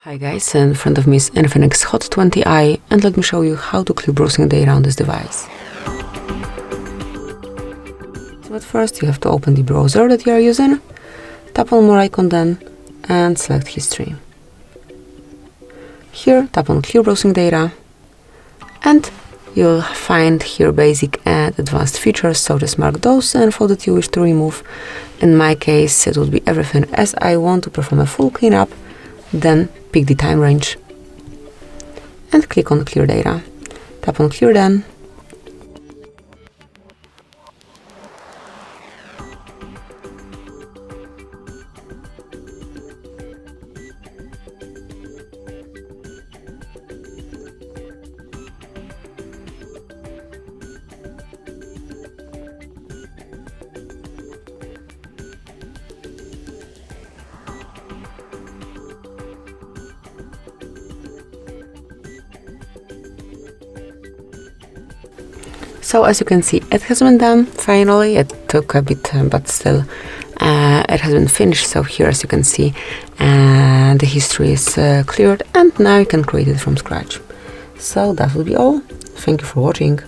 Hi guys, in front of me is INFINIX Hot 20i and let me show you how to clear browsing data on this device. So at first you have to open the browser that you are using, tap on more icon then and select history. Here tap on clear browsing data and you'll find here basic and advanced features, so just mark those info that you wish to remove. In my case it would be everything, as I want to perform a full cleanup. Then pick the time range and click on clear data. Tap on clear then. So as you can see, it has been done finally. It took a bit, but still it has been finished. So here, as you can see, the history is cleared, and now you can create it from scratch. So that will be all. Thank you for watching.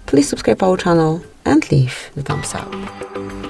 Please subscribe our channel and leave the thumbs up.